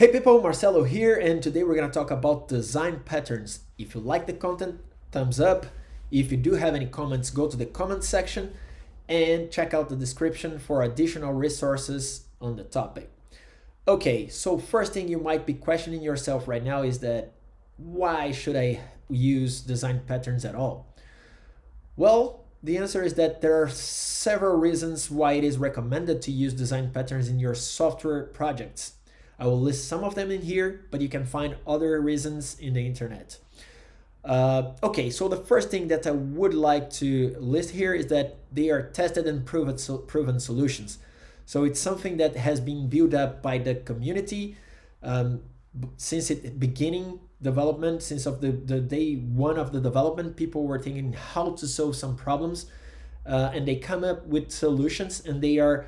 Hey people, Marcelo here, and today we're going to talk about design patterns. If you like the content, thumbs up. If you do have any comments, go to the comment section and check out the description for additional resources on the topic. Okay, so first thing you might be questioning yourself right now is that why should I use design patterns at all? Well, the answer is that there are several reasons why it is recommended to use design patterns in your software projects. I will list some of them in here, but you can find other reasons in the internet. Okay, so the first thing that I would like to list here is that they are tested and proven solutions. So it's something that has been built up by the community since its beginning development, since of the day one of the development. People were thinking how to solve some problems, and they come up with solutions, and they are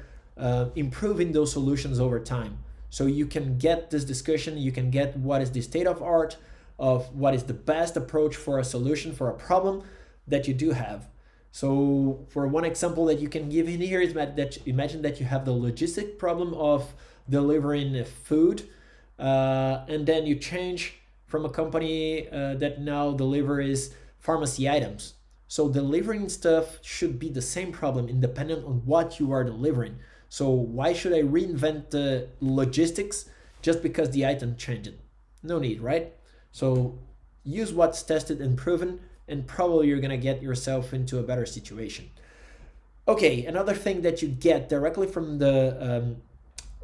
improving those solutions over time. So you can get this discussion, you can get what is the state of art of what is the best approach for a solution for a problem that you do have. So for one example that you can give in here is that imagine that you have the logistic problem of delivering food, and then you change from a company that now delivers pharmacy items. So delivering stuff should be the same problem independent on what you are delivering. So why should I reinvent the logistics just because the item changed? No need, right? So use what's tested and proven, and probably you're gonna get yourself into a better situation. Okay, another thing that you get directly from the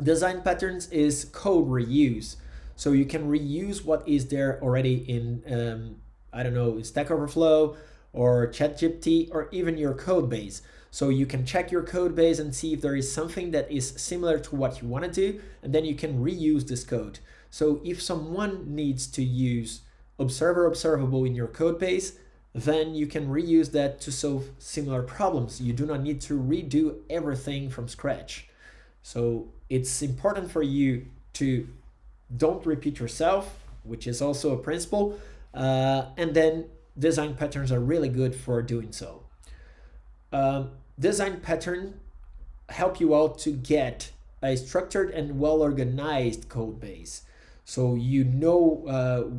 design patterns is code reuse. So you can reuse what is there already in, I don't know, Stack Overflow or ChatGPT or even your code base. So you can check your code base and see if there is something that is similar to what you want to do, and then you can reuse this code. So if someone needs to use observable in your code base, then you can reuse that to solve similar problems. You do not need to redo everything from scratch. So it's important for you to don't repeat yourself, which is also a principle, and then design patterns are really good for doing so. Design pattern help you out to get a structured and well-organized code base. So you know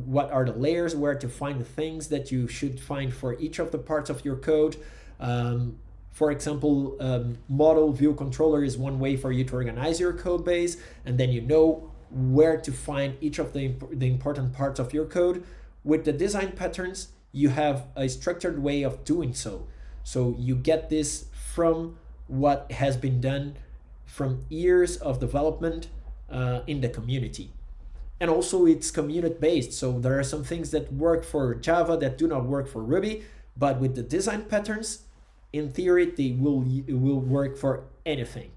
what are the layers, where to find the things that you should find for each of the parts of your code. For example, model view controller is one way for you to organize your code base, and then you know where to find each of the important parts of your code. With the design patterns, you have a structured way of doing so. So you get this from what has been done from years of development in the community. And also it's community based. So there are some things that work for Java that do not work for Ruby, but with the design patterns, in theory, it will work for anything.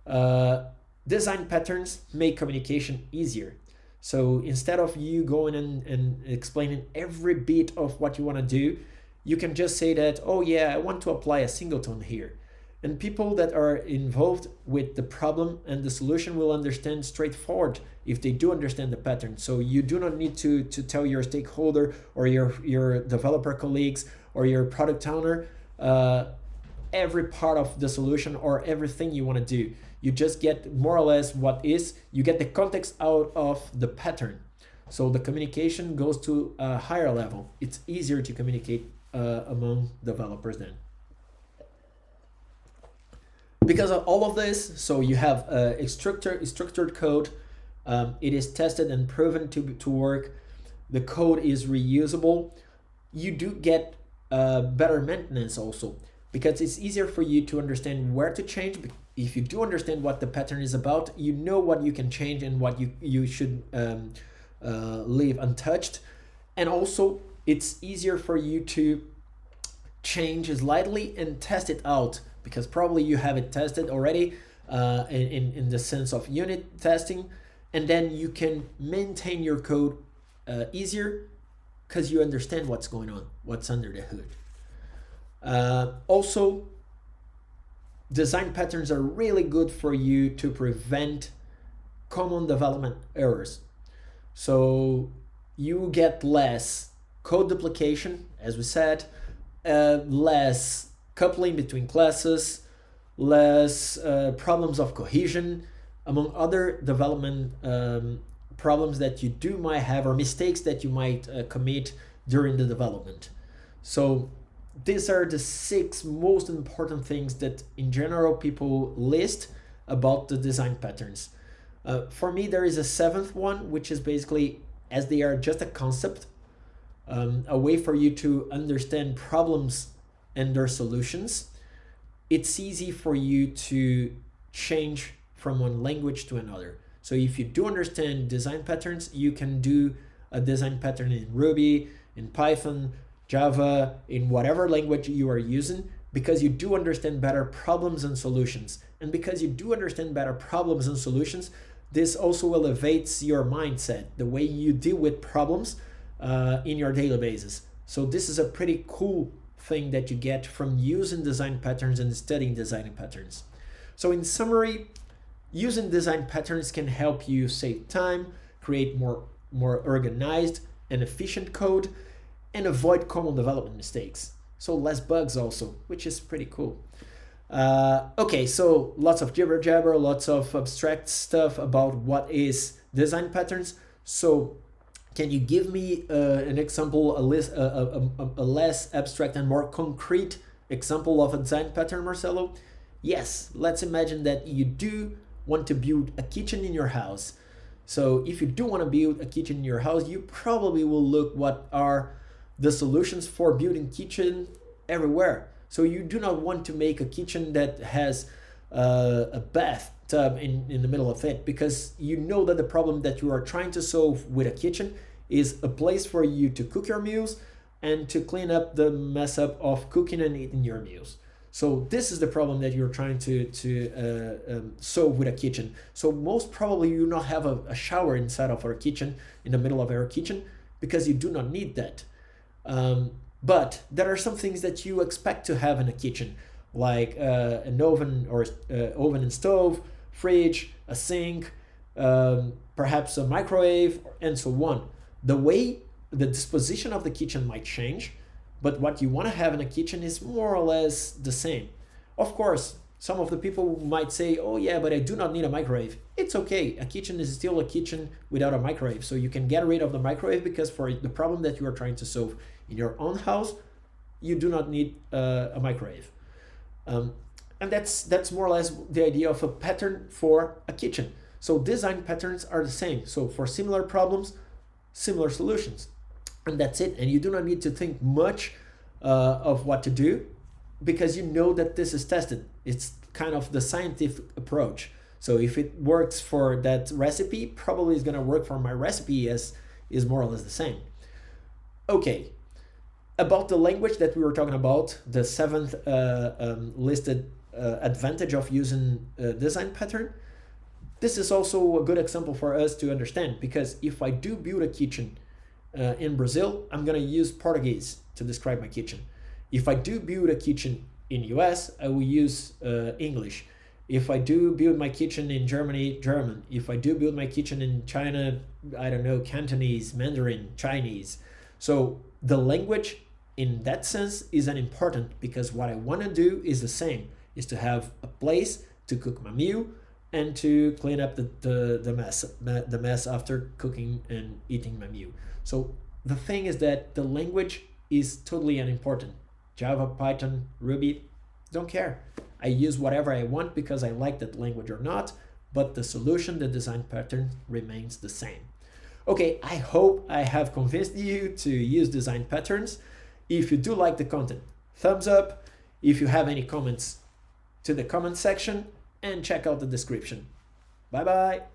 Design patterns make communication easier. So instead of you going and explaining every bit of what you want to do, you can just say that, oh yeah, I want to apply a singleton here. And people that are involved with the problem and the solution will understand straightforward if they do understand the pattern. So you do not need to tell your stakeholder or your developer colleagues or your product owner every part of the solution or everything you want to do. You just get more or less what is, you get the context out of the pattern. So the communication goes to a higher level. It's easier to communicate among developers then. Because of all of this, so you have a structured code. It is tested and proven to work. The code is reusable. You do get better maintenance also, because it's easier for you to understand where to change. If you do understand what the pattern is about, you know what you can change and what you should leave untouched. And also, it's easier for you to change slightly and test it out, because probably you have it tested already in the sense of unit testing, and then you can maintain your code easier because you understand what's going on, what's under the hood. Also, design patterns are really good for you to prevent common development errors. So you get less code duplication, as we said, less coupling between classes, less problems of cohesion, among other development problems that you do might have or mistakes that you might commit during the development. So these are the 6 most important things that in general people list about the design patterns. For me, there is a 7th one, which is basically, as they are just a concept, a way for you to understand problems and their solutions. It's easy for you to change from one language to another. So if you do understand design patterns, you can do a design pattern in Ruby, in Python, Java, in whatever language you are using, because you do understand better problems and solutions. And because you do understand better problems and solutions, this also elevates your mindset, the way you deal with problems in your daily basis. So this is a pretty cool thing that you get from using design patterns and studying design patterns. So in summary, using design patterns can help you save time, create more organized and efficient code, and avoid common development mistakes. So less bugs also, which is pretty cool. Okay, so lots of jibber jabber, lots of abstract stuff about what is design patterns. So can you give me an example, a less abstract and more concrete example of a design pattern, Marcelo? Yes, let's imagine that you do want to build a kitchen in your house. So if you do want to build a kitchen in your house, you probably will look what are the solutions for building kitchen everywhere. So you do not want to make a kitchen that has a bathtub in the middle of it, because you know that the problem that you are trying to solve with a kitchen is a place for you to cook your meals and to clean up the mess up of cooking and eating your meals. So this is the problem that you're trying to solve with a kitchen. So most probably you not have a shower inside of our kitchen, in the middle of our kitchen, because you do not need that. But there are some things that you expect to have in a kitchen, like an oven or oven and stove, fridge, a sink, perhaps a microwave, and so on. The disposition of the kitchen might change, but what you want to have in a kitchen is more or less the same. Of course, some of the people might say, oh yeah, but I do not need a microwave. It's okay, a kitchen is still a kitchen without a microwave, so you can get rid of the microwave, because for the problem that you are trying to solve in your own house, you do not need a microwave. And that's more or less the idea of a pattern for a kitchen. So design patterns are the same. So for similar problems, similar solutions. And that's it. And you do not need to think much of what to do, because you know that this is tested. It's kind of the scientific approach. So if it works for that recipe, probably it's going to work for my recipe, as is more or less the same. Okay, about the language that we were talking about, the 7th listed advantage of using design pattern. This is also a good example for us to understand, because if I do build a kitchen in Brazil, I'm going to use Portuguese to describe my kitchen. If I do build a kitchen in US, I will use English. If I do build my kitchen in Germany, German. If I do build my kitchen in China, I don't know, Cantonese, Mandarin, Chinese. So the language in that sense is an important, because what I want to do is the same, is to have a place to cook my meal and to clean up the mess after cooking and eating my meal. So the thing is that the language is totally unimportant. Java, Python, Ruby, don't care. I use whatever I want because I like that language or not, but the solution, the design pattern remains the same. Okay, I hope I have convinced you to use design patterns. If you do like the content, thumbs up. If you have any comments, to the comment section, and check out the description. Bye bye.